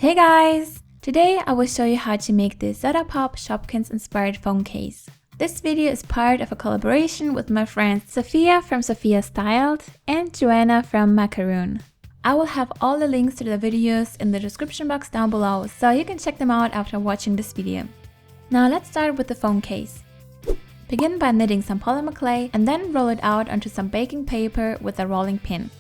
Hey guys! Today I will show you how to make this Soda Pop Shopkins inspired phone case. This video is part of a collaboration with my friends Sofia from Sofia Styled and Joanna from Makoccino. I will have all the links to the videos in the description box down below, so you can check them out after watching this video. Now let's start with the phone case. Begin by knitting some polymer clay and then roll it out onto some baking paper with a rolling pin.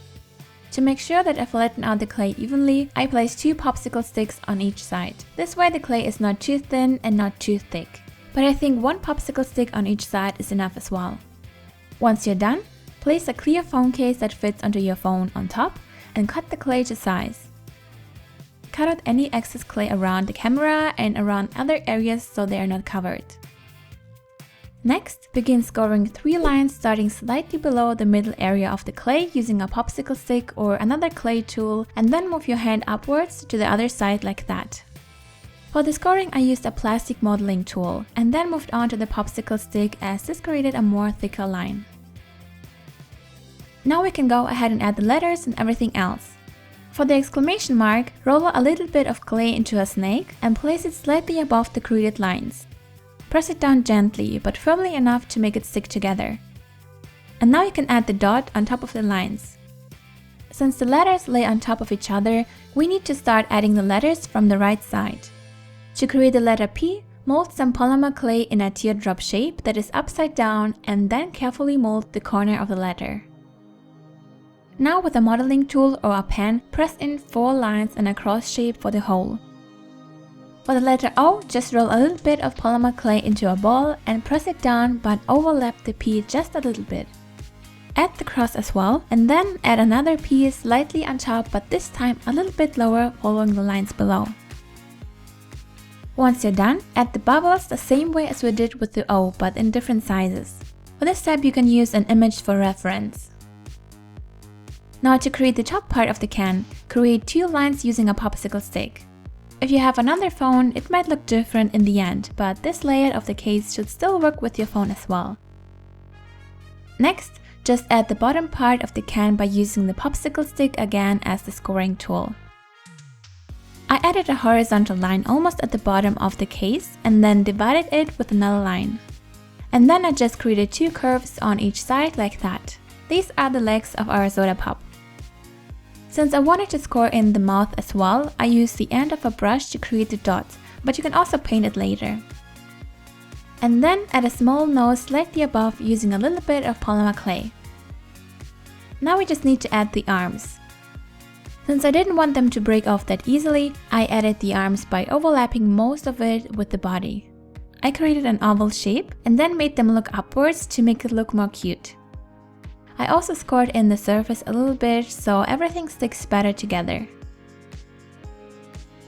To make sure that I flatten out the clay evenly, I place 2 popsicle sticks on each side. This way the clay is not too thin and not too thick. But I think 1 popsicle stick on each side is enough as well. Once you're done, place a clear phone case that fits onto your phone on top and cut the clay to size. Cut out any excess clay around the camera and around other areas so they are not covered. Next, begin scoring 3 lines starting slightly below the middle area of the clay using a popsicle stick or another clay tool, and then move your hand upwards to the other side like that. For the scoring I used a plastic modeling tool and then moved on to the popsicle stick as this created a more thicker line. Now we can go ahead and add the letters and everything else. For the exclamation mark, roll a little bit of clay into a snake and place it slightly above the created lines. Press it down gently, but firmly enough to make it stick together. And now you can add the dot on top of the lines. Since the letters lay on top of each other, we need to start adding the letters from the right side. To create the letter P, mold some polymer clay in a teardrop shape that is upside down and then carefully mold the corner of the letter. Now with a modeling tool or a pen, press in 4 lines in a cross shape for the hole. For the letter O, just roll a little bit of polymer clay into a ball and press it down but overlap the P just a little bit. Add the cross as well and then add another P slightly on top, but this time a little bit lower following the lines below. Once you're done, add the bubbles the same way as we did with the O but in different sizes. For this step you can use an image for reference. Now to create the top part of the can, create 2 lines using a popsicle stick. If you have another phone, it might look different in the end, but this layout of the case should still work with your phone as well. Next, just add the bottom part of the can by using the popsicle stick again as the scoring tool. I added a horizontal line almost at the bottom of the case and then divided it with another line. And then I just created 2 curves on each side like that. These are the legs of our soda pop. Since I wanted to score in the mouth as well, I used the end of a brush to create the dots, but you can also paint it later. And then add a small nose slightly above using a little bit of polymer clay. Now we just need to add the arms. Since I didn't want them to break off that easily, I added the arms by overlapping most of it with the body. I created an oval shape and then made them look upwards to make it look more cute. I also scored in the surface a little bit so everything sticks better together.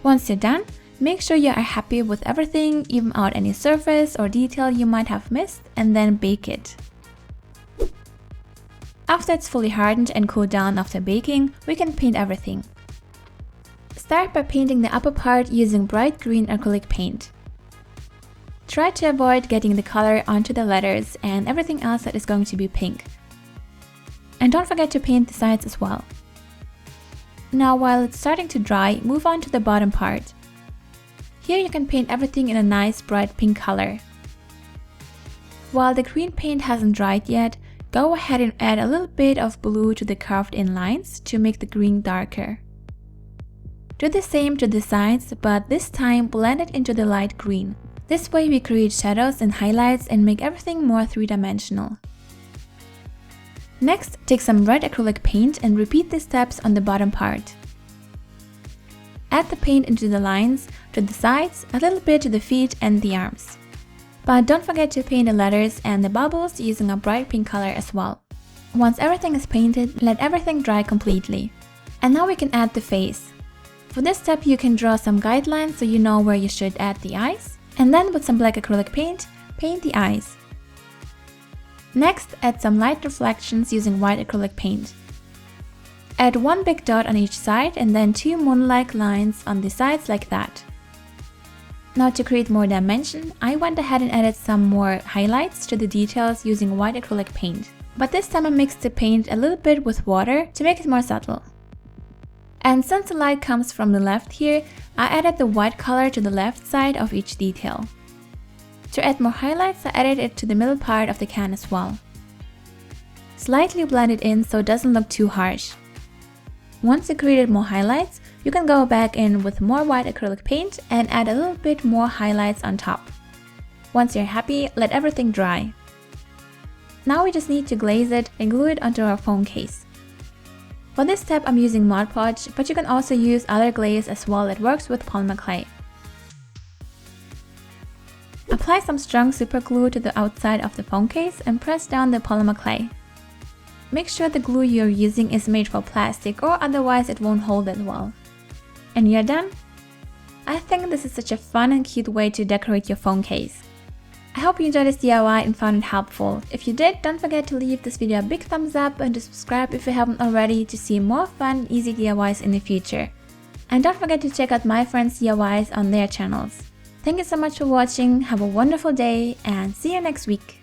Once you're done, make sure you are happy with everything, even out any surface or detail you might have missed, and then bake it. After it's fully hardened and cooled down after baking, we can paint everything. Start by painting the upper part using bright green acrylic paint. Try to avoid getting the color onto the letters and everything else that is going to be pink. And don't forget to paint the sides as well. Now while it's starting to dry, move on to the bottom part. Here you can paint everything in a nice bright pink color. While the green paint hasn't dried yet, go ahead and add a little bit of blue to the carved in lines to make the green darker. Do the same to the sides, but this time blend it into the light green. This way we create shadows and highlights and make everything more 3-dimensional. Next, take some red acrylic paint and repeat the steps on the bottom part. Add the paint into the lines, to the sides, a little bit to the feet and the arms. But don't forget to paint the letters and the bubbles using a bright pink color as well. Once everything is painted, let everything dry completely. And now we can add the face. For this step you can draw some guidelines so you know where you should add the eyes, and then with some black acrylic paint, paint the eyes. Next, add some light reflections using white acrylic paint. Add 1 big dot on each side and then 2 moon-like lines on the sides like that. Now to create more dimension, I went ahead and added some more highlights to the details using white acrylic paint. But this time I mixed the paint a little bit with water to make it more subtle. And since the light comes from the left here, I added the white color to the left side of each detail. To add more highlights, I added it to the middle part of the can as well. Slightly blend it in so it doesn't look too harsh. Once you created more highlights, you can go back in with more white acrylic paint and add a little bit more highlights on top. Once you're happy, let everything dry. Now we just need to glaze it and glue it onto our phone case. For this step I'm using Mod Podge, but you can also use other glaze as well that works with polymer clay. Apply some strong super glue to the outside of the phone case and press down the polymer clay. Make sure the glue you're using is made for plastic or otherwise it won't hold it well. And you're done? I think this is such a fun and cute way to decorate your phone case. I hope you enjoyed this DIY and found it helpful. If you did, don't forget to leave this video a big thumbs up and to subscribe if you haven't already to see more fun, easy DIYs in the future. And don't forget to check out my friends' DIYs on their channels. Thank you so much for watching, have a wonderful day, and see you next week!